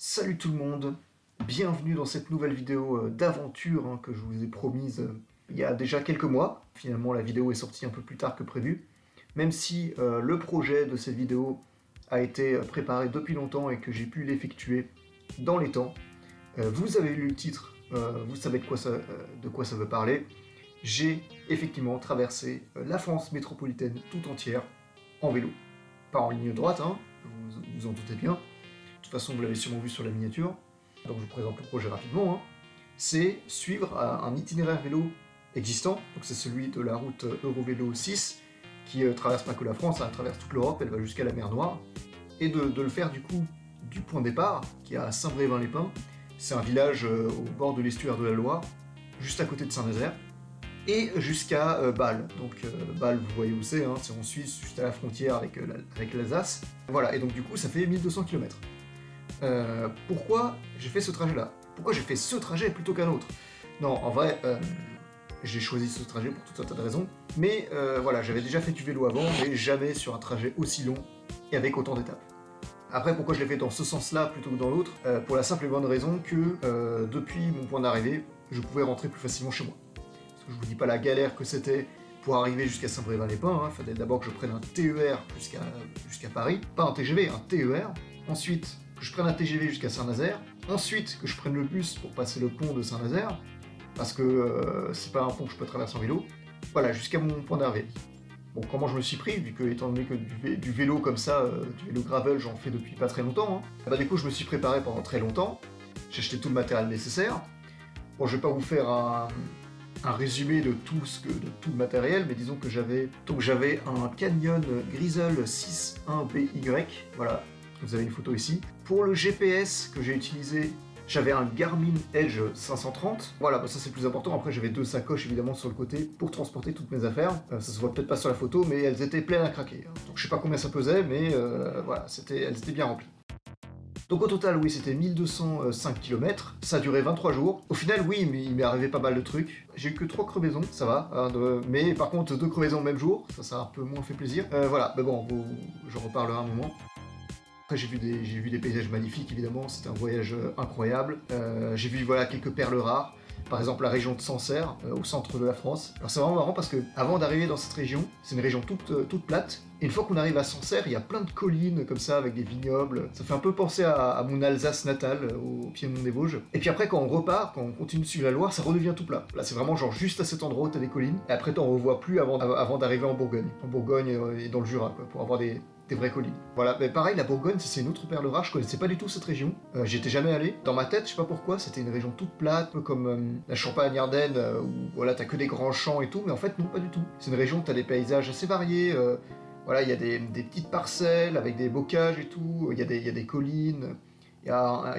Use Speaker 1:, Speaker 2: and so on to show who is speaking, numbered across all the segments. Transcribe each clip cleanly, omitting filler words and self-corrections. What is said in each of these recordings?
Speaker 1: Salut tout le monde, bienvenue dans cette nouvelle vidéo d'aventure que je vous ai promise il y a déjà quelques mois. Finalement la vidéo est sortie un peu plus tard que prévu, même si le projet de cette vidéo a été préparé depuis longtemps et que j'ai pu l'effectuer dans les temps. Vous avez lu le titre, vous savez de quoi ça veut parler. J'ai effectivement traversé la France métropolitaine tout entière en vélo. Pas en ligne droite, hein, vous vous en doutez bien. De toute façon, vous l'avez sûrement vu sur la miniature. Donc je vous présente le projet rapidement. Hein. C'est suivre un itinéraire vélo existant. Donc c'est celui de la route Eurovélo 6 qui traverse pas que la France, elle traverse toute l'Europe, elle va jusqu'à la mer Noire. Et de le faire du coup du point de départ, qui est à Saint-Brévin-les-Pins. C'est un village au bord de l'estuaire de la Loire, juste à côté de Saint-Nazaire. Et jusqu'à Bâle. Donc Bâle, vous voyez où c'est, hein, c'est en Suisse, juste à la frontière avec l'Alsace. Voilà, et donc du coup ça fait 1200 km. Pourquoi j'ai fait ce trajet-là? Pourquoi j'ai fait ce trajet plutôt qu'un autre? Non, en vrai, j'ai choisi ce trajet pour tout un tas de raisons. Mais voilà, j'avais déjà fait du vélo avant, mais jamais sur un trajet aussi long et avec autant d'étapes. Après, pourquoi je l'ai fait dans ce sens-là plutôt que dans l'autre? Pour la simple et bonne raison que depuis mon point d'arrivée, je pouvais rentrer plus facilement chez moi. Je vous dis pas la galère que c'était pour arriver jusqu'à Saint-Brévin-les-Pins, hein. Fallait d'abord que je prenne un TER jusqu'à Paris, pas un TGV, un TER. Ensuite, que je prenne un TGV jusqu'à Saint-Nazaire. Ensuite, que je prenne le bus pour passer le pont de Saint-Nazaire, parce que c'est pas un pont que je peux traverser en vélo. Voilà, jusqu'à mon point d'arrivée. Bon, comment je me suis pris, vu que, étant donné que du vélo comme ça, du vélo gravel, j'en fais depuis pas très longtemps, hein. Bah du coup, je me suis préparé pendant très longtemps. J'ai acheté tout le matériel nécessaire. Bon, je vais pas vous faire un résumé de tout le matériel, mais disons que j'avais un Canyon Grizzle 6.1BY, voilà, vous avez une photo ici. Pour le GPS que j'ai utilisé, j'avais un Garmin Edge 530, voilà, bah ça c'est le plus important. Après j'avais deux sacoches évidemment sur le côté pour transporter toutes mes affaires, ça se voit peut-être pas sur la photo, mais elles étaient pleines à craquer, hein. Donc je sais pas combien ça pesait, mais voilà, elles étaient bien remplies. Donc au total, oui, c'était 1205 km, ça a duré 23 jours. Au final, oui, mais il m'est arrivé pas mal de trucs. J'ai eu que 3 crevaisons, ça va, hein, mais par contre 2 crevaisons le même jour, ça a un peu moins fait plaisir. Voilà, mais bon, j'en reparlerai un moment. Après j'ai vu des paysages magnifiques, évidemment, c'était un voyage incroyable. J'ai vu voilà, quelques perles rares. Par exemple la région de Sancerre, au centre de la France. Alors c'est vraiment marrant parce que avant d'arriver dans cette région, c'est une région toute plate, et une fois qu'on arrive à Sancerre, il y a plein de collines comme ça avec des vignobles. Ça fait un peu penser à mon Alsace natale, au piémont des Vosges. Et puis après quand on repart, quand on continue sur la Loire, ça redevient tout plat. Là c'est vraiment genre juste à cet endroit où t'as des collines, et après t'en revois plus avant d'arriver en Bourgogne. En Bourgogne et dans le Jura, quoi, pour avoir des vraies collines. Voilà, mais pareil, la Bourgogne, c'est une autre perle rare, je connaissais pas du tout cette région, j'y étais jamais allé. Dans ma tête, je sais pas pourquoi, c'était une région toute plate, un peu comme la Champagne-Ardenne, où voilà, t'as que des grands champs et tout, mais en fait, non, pas du tout. C'est une région où t'as des paysages assez variés, voilà, il y a des petites parcelles avec des bocages et tout, il y a des collines, il y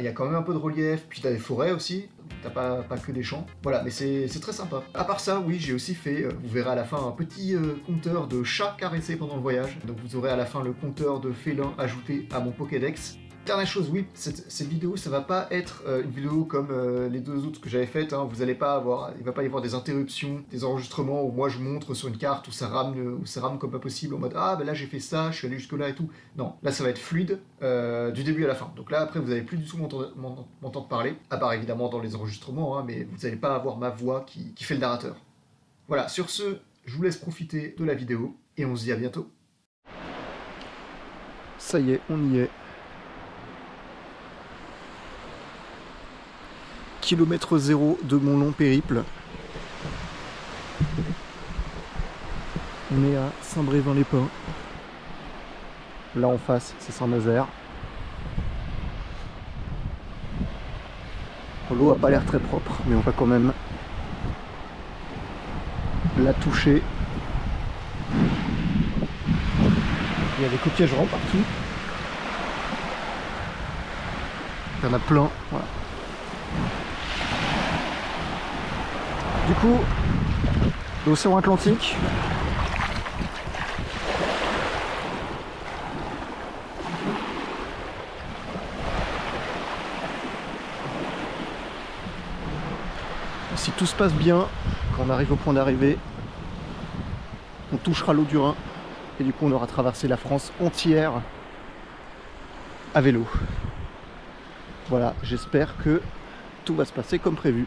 Speaker 1: a quand même un peu de relief, puis t'as des forêts aussi, t'as pas que des champs. Voilà, mais c'est très sympa. À part ça, oui, j'ai aussi fait, vous verrez à la fin, un petit compteur de chats caressés pendant le voyage. Donc vous aurez à la fin le compteur de félins ajouté à mon Pokédex. Dernière chose, oui, cette vidéo, ça va pas être une vidéo comme les deux autres que j'avais faites, hein. Vous allez pas avoir, il va pas y avoir des interruptions, des enregistrements où moi je montre sur une carte où ça rame comme pas possible en mode ah ben là j'ai fait ça, je suis allé jusque là et tout. Non, là ça va être fluide du début à la fin. Donc là après vous allez plus du tout m'entendre parler, à part évidemment dans les enregistrements, hein, mais vous allez pas avoir ma voix qui fait le narrateur. Voilà, sur ce, je vous laisse profiter de la vidéo et on se dit à bientôt. Ça y est, on y est. Kilomètre zéro de mon long périple. On est à Saint-Brévin-les-Pins. Là en face, c'est Saint-Nazaire. L'eau a pas l'air très propre, mais on va quand même la toucher. Il y a des coquillages partout. Il y en a plein. Voilà. Du coup, l'océan Atlantique. Si tout se passe bien, quand on arrive au point d'arrivée, on touchera l'eau du Rhin et du coup on aura traversé la France entière à vélo. Voilà, j'espère que tout va se passer comme prévu.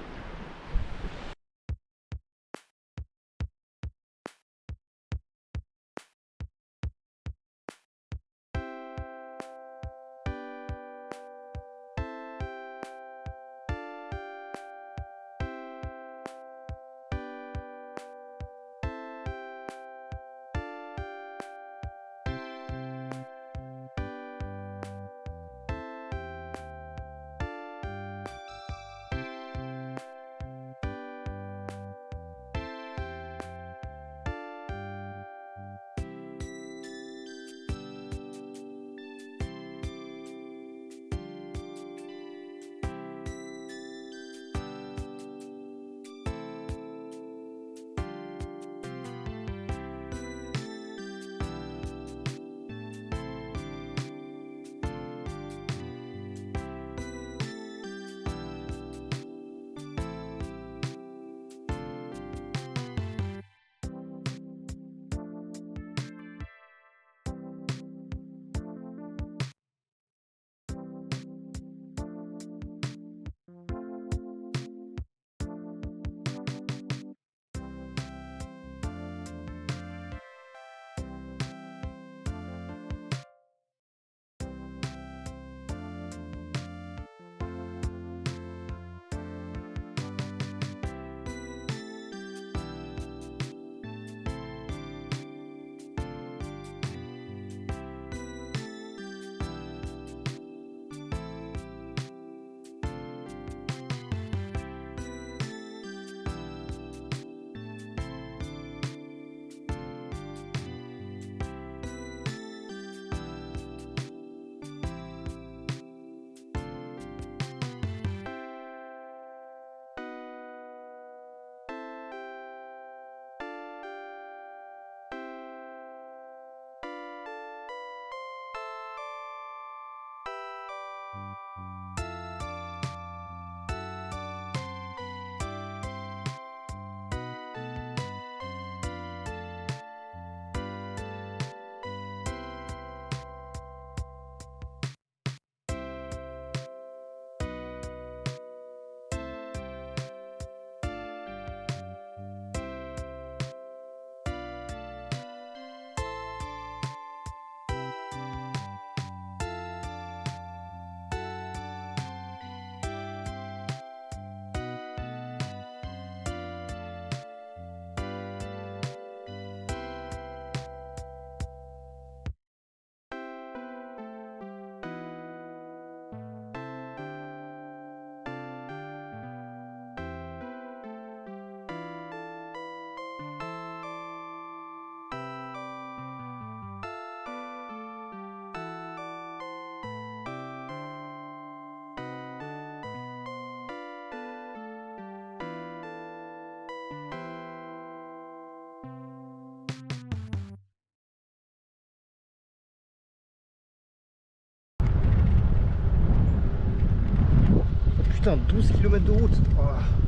Speaker 1: Putain, 12 km de route. Oh.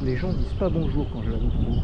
Speaker 1: Les gens disent pas bonjour quand je la trouve.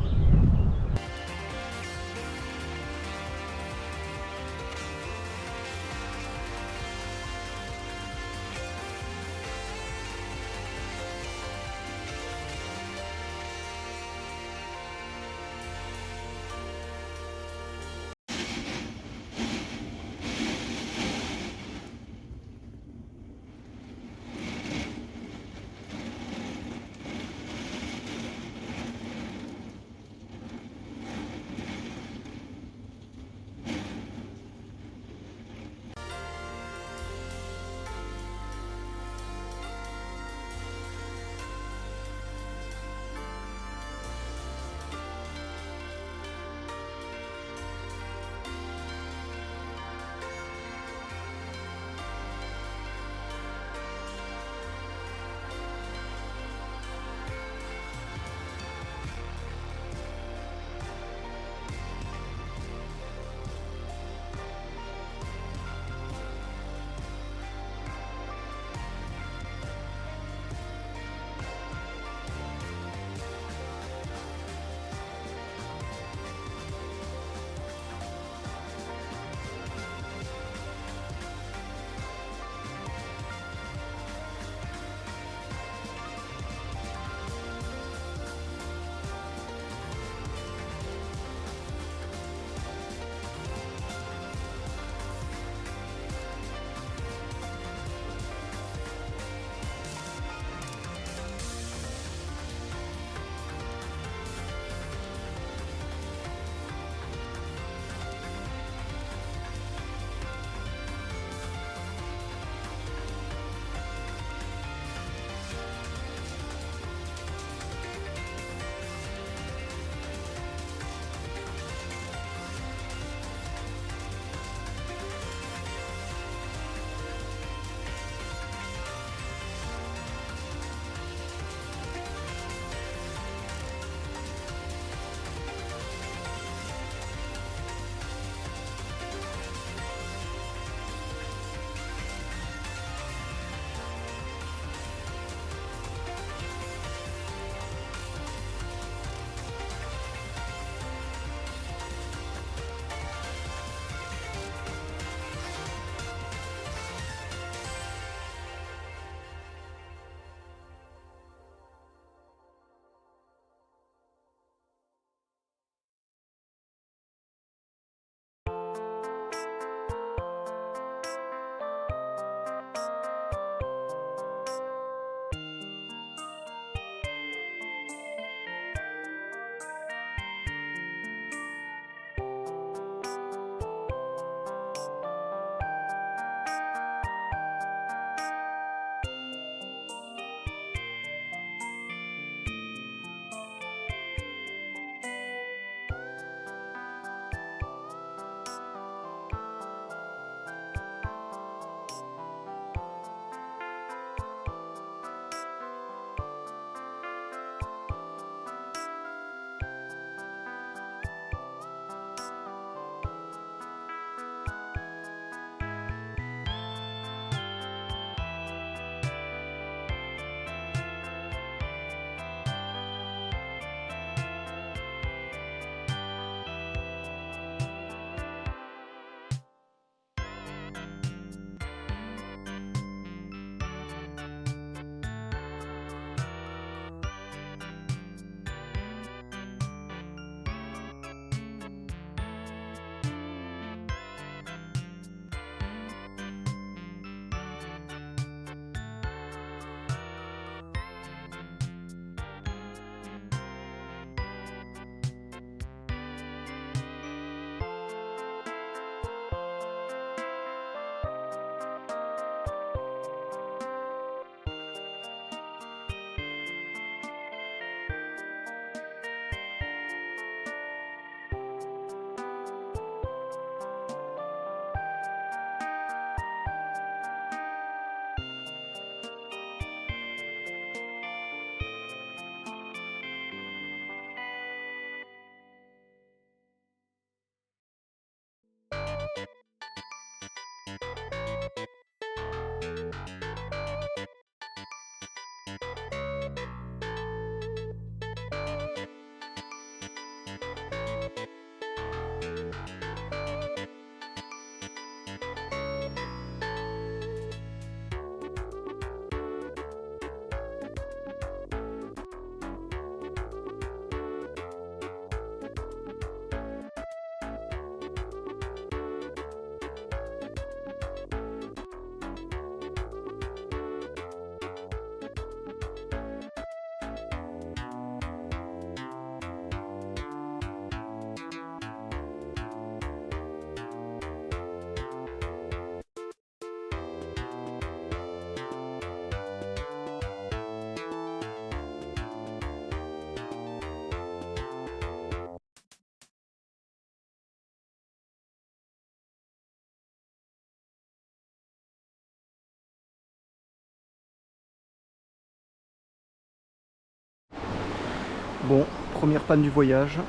Speaker 1: Bon, première panne du voyage.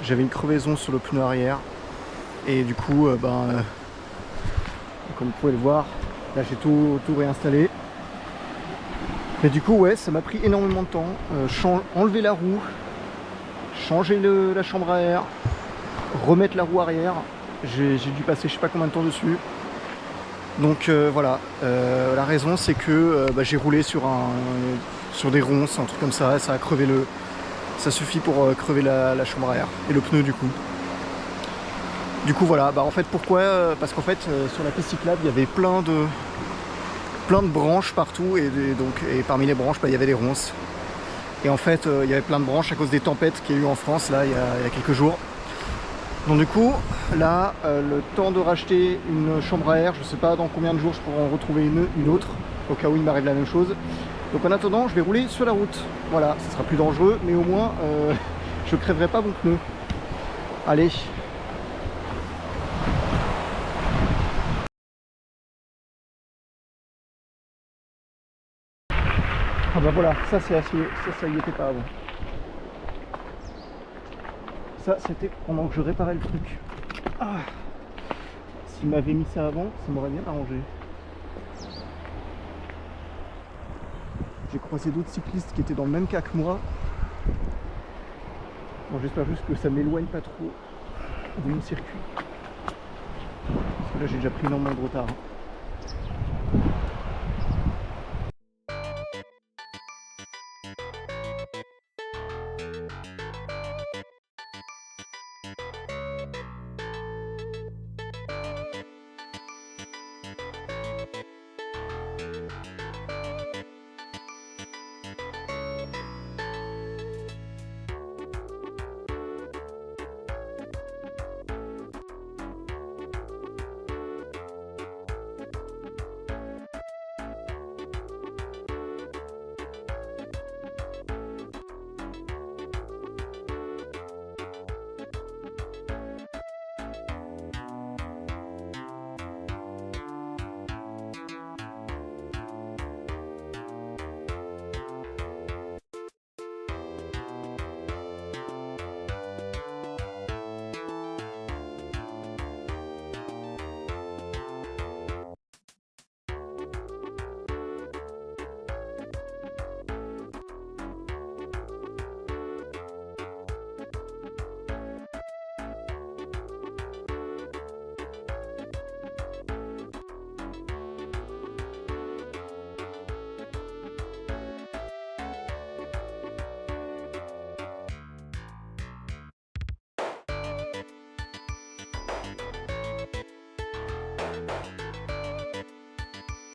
Speaker 1: J'avais une crevaison sur le pneu arrière. Et du coup, comme vous pouvez le voir, là j'ai tout réinstallé. Mais du coup, ouais, ça m'a pris énormément de temps. Enlever la roue, changer la chambre à air, remettre la roue arrière. J'ai dû passer je sais pas combien de temps dessus. Donc voilà, la raison c'est que j'ai roulé sur des ronces, un truc comme ça, et ça a crevé ça suffit pour crever la chambre à air et le pneu du coup. Du coup voilà, en fait pourquoi parce qu'en fait sur la piste cyclable il y avait plein de branches partout et parmi les branches il y avait des ronces. Et en fait il y avait plein de branches à cause des tempêtes qu'il y a eu en France là il y a quelques jours. Donc du coup là le temps de racheter une chambre à air, je sais pas dans combien de jours je pourrai en retrouver une autre au cas où il m'arrive la même chose. Donc en attendant je vais rouler sur la route. Voilà, ce sera plus dangereux mais au moins je crèverai pas mon pneu. Allez. Ah bah voilà, ça c'est acier, ça y était pas avant. Ça c'était pendant que je réparais le truc. Ah. S'il m'avait mis ça avant, ça m'aurait bien arrangé. J'ai croisé d'autres cyclistes qui étaient dans le même cas que moi. Bon, j'espère juste que ça m'éloigne pas trop de mon circuit. Parce que là j'ai déjà pris énormément de retard.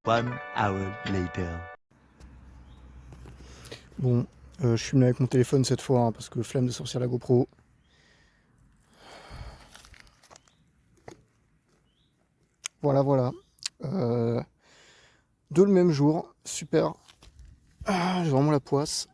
Speaker 2: One hour later.
Speaker 1: Bon, je suis venu avec mon téléphone cette fois, parce que flemme de sortir la GoPro. Voilà. Deux le même jour, super. J'ai vraiment la poisse.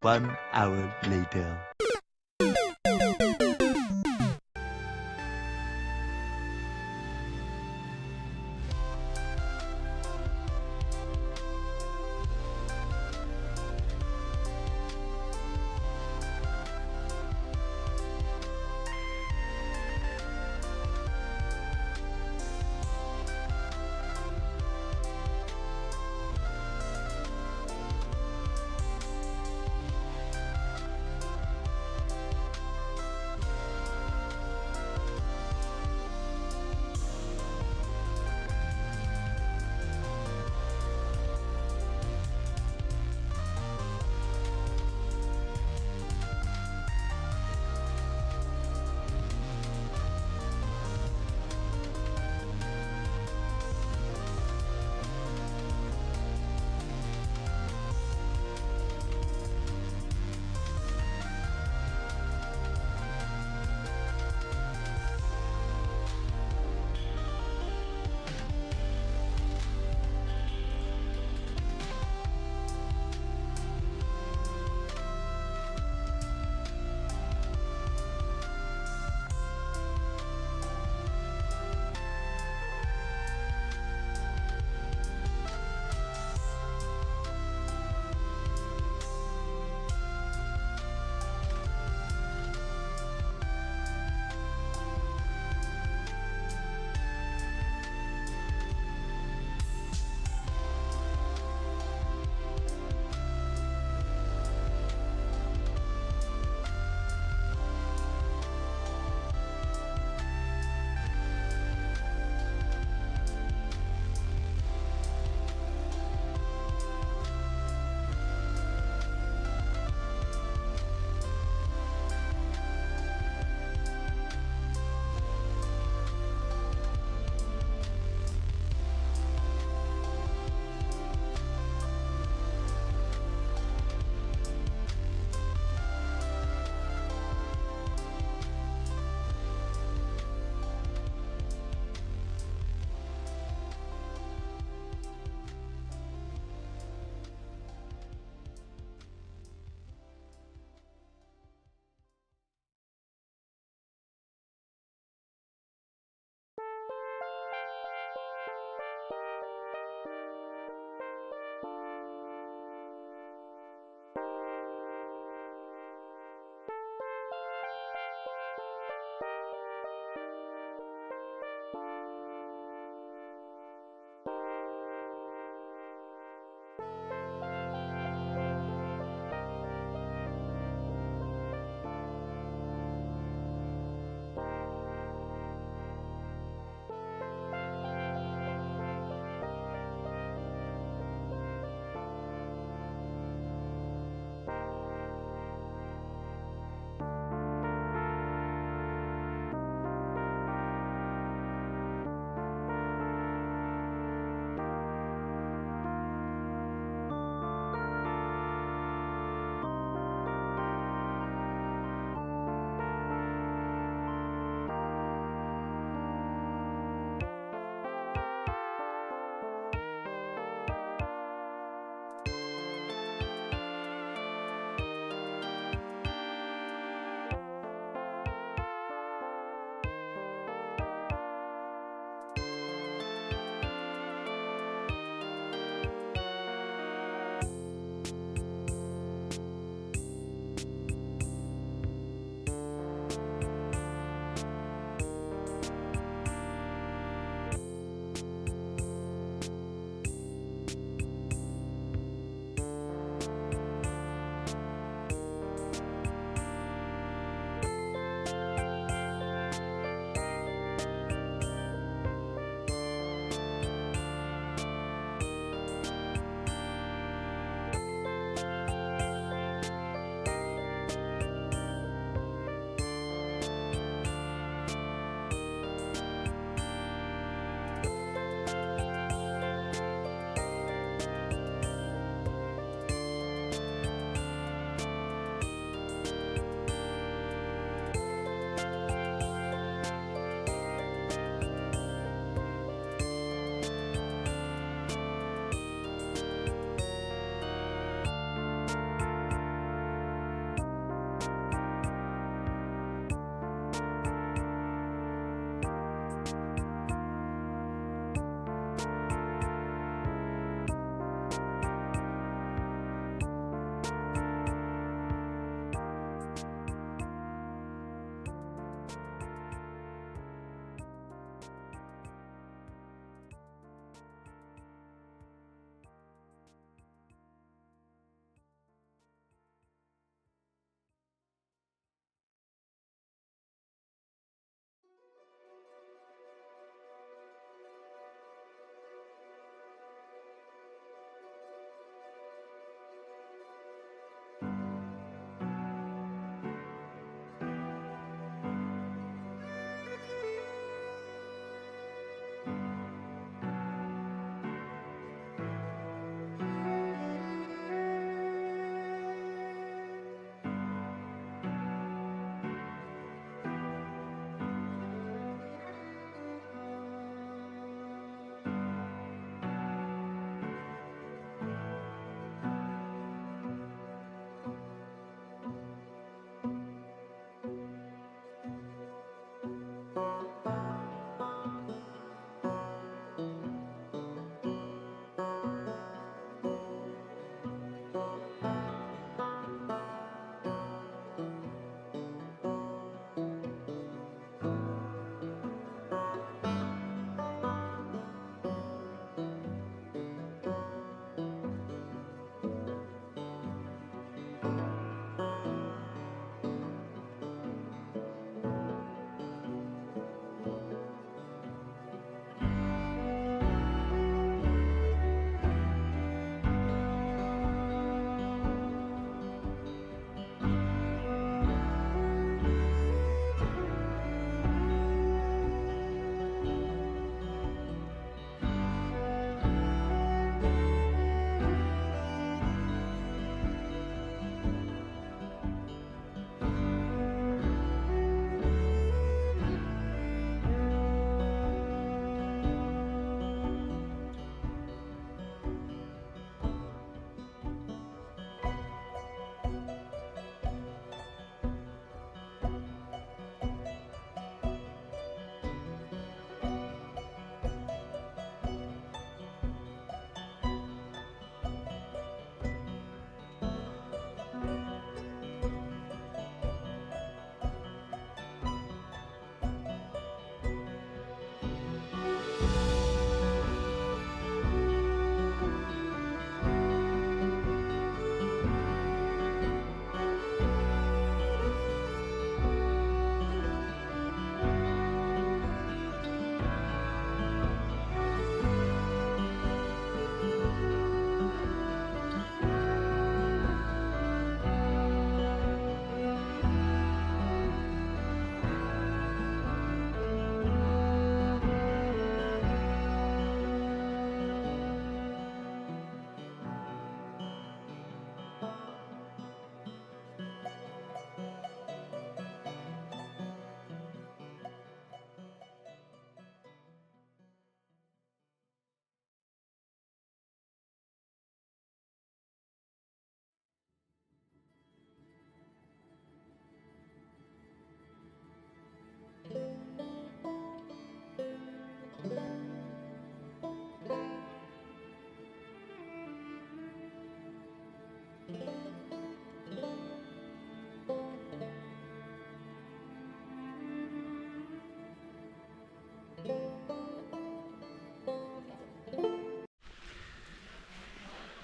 Speaker 2: 1 hour later.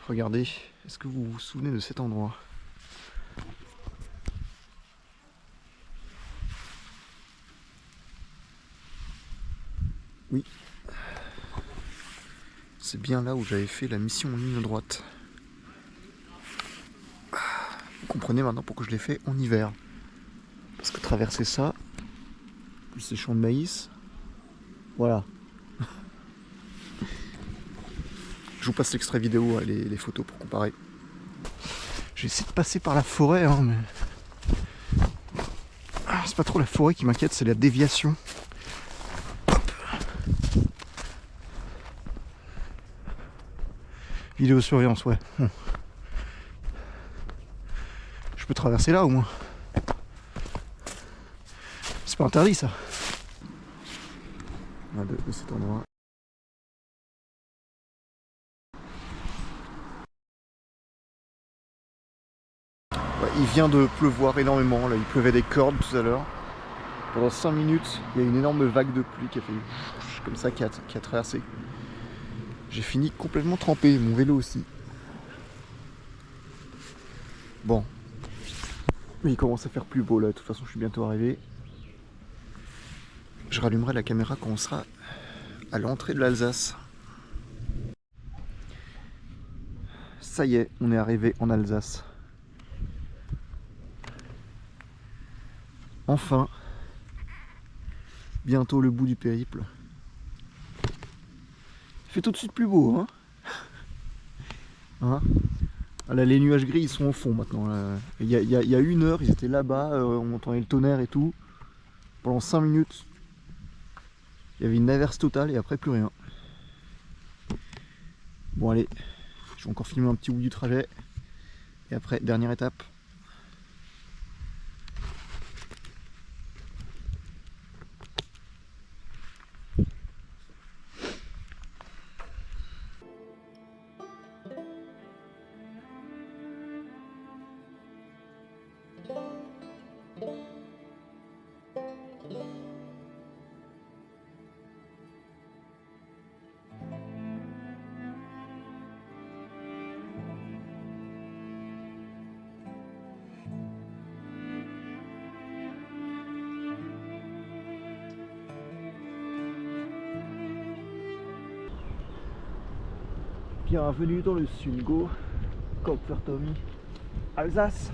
Speaker 1: Regardez, est-ce que vous vous souvenez de cet endroit? Oui. C'est bien là où j'avais fait la mission en ligne droite. Vous comprenez maintenant pourquoi je l'ai fait en hiver. Parce que traverser ça, plus ces champs de maïs, voilà. Je vous passe l'extrait vidéo, les photos pour comparer. J'essaie de passer par la forêt, hein, mais... Ah, c'est pas trop la forêt qui m'inquiète, c'est la déviation. Hop. Vidéosurveillance, ouais. Je peux traverser là au moins. C'est pas interdit ça. De cet endroit. Ouais, il vient de pleuvoir énormément, là il pleuvait des cordes tout à l'heure. Pendant 5 minutes, il y a une énorme vague de pluie qui a fait comme ça, qui a traversé. J'ai fini complètement trempé, mon vélo aussi. Bon. Mais il commence à faire plus beau là, de toute façon je suis bientôt arrivé. Je rallumerai la caméra quand on sera à l'entrée de l'Alsace. Ça y est, on est arrivé en Alsace. Enfin, bientôt le bout du périple. Il fait tout de suite plus beau, hein, hein. Là, les nuages gris ils sont au fond maintenant. Il y a 1 heure, ils étaient là-bas, on entendait le tonnerre et tout. Pendant 5 minutes, il y avait une averse totale et après plus rien. Bon allez, je vais encore filmer un petit bout du trajet. Et après, dernière étape. Bienvenue dans le Sungo, Kopfertomie, Alsace.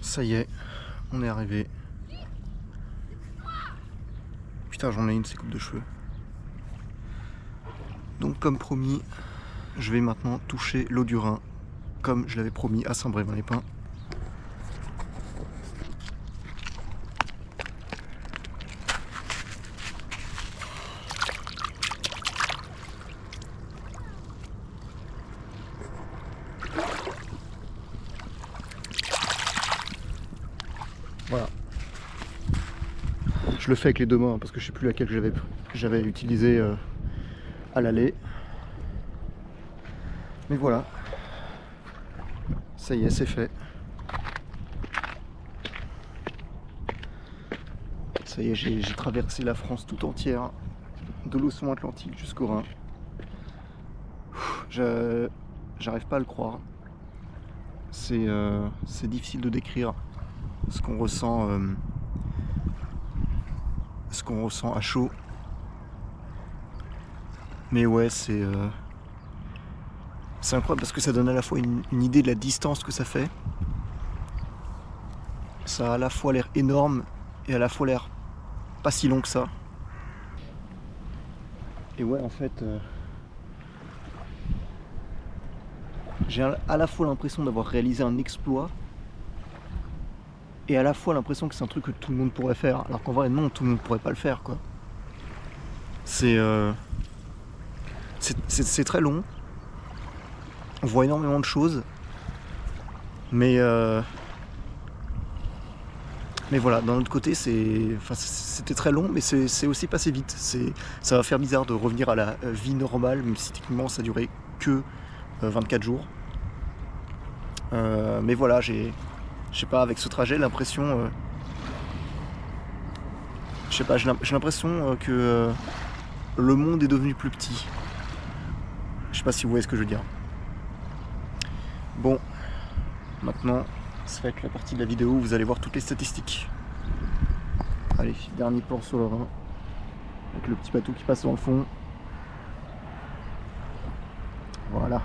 Speaker 1: Ça y est, on est arrivé. Putain, j'en ai une, ces coupes de cheveux. Donc comme promis, je vais maintenant toucher l'eau du Rhin, comme je l'avais promis à Saint-Brévin-les-Pins. Voilà. Je le fais avec les deux mains parce que je sais plus laquelle j'avais utilisé à l'aller. Mais voilà. Ça y est, c'est fait. Ça y est, j'ai traversé la France tout entière, de l'océan Atlantique jusqu'au Rhin. J'arrive pas à le croire. C'est difficile de décrire ce qu'on ressent à chaud. Mais ouais, c'est incroyable parce que ça donne à la fois une idée de la distance que ça fait. Ça a à la fois l'air énorme et à la fois l'air pas si long que ça. Et ouais, en fait, j'ai à la fois l'impression d'avoir réalisé un exploit et à la fois l'impression que c'est un truc que tout le monde pourrait faire. Alors qu'en vrai, non, tout le monde pourrait pas le faire, quoi. C'est très long. On voit énormément de choses. Mais voilà, d'un autre côté, c'était très long, mais c'est aussi passé vite. Ça va faire bizarre de revenir à la vie normale, même si techniquement ça durait que 24 jours. Mais voilà, je sais pas, avec ce trajet, l'impression... je sais pas, j'ai l'impression que le monde est devenu plus petit. Je sais pas si vous voyez ce que je veux dire. Bon, maintenant, ça va être la partie de la vidéo où vous allez voir toutes les statistiques. Allez, dernier plan sur le Rhin, avec le petit bateau qui passe dans le fond. Voilà.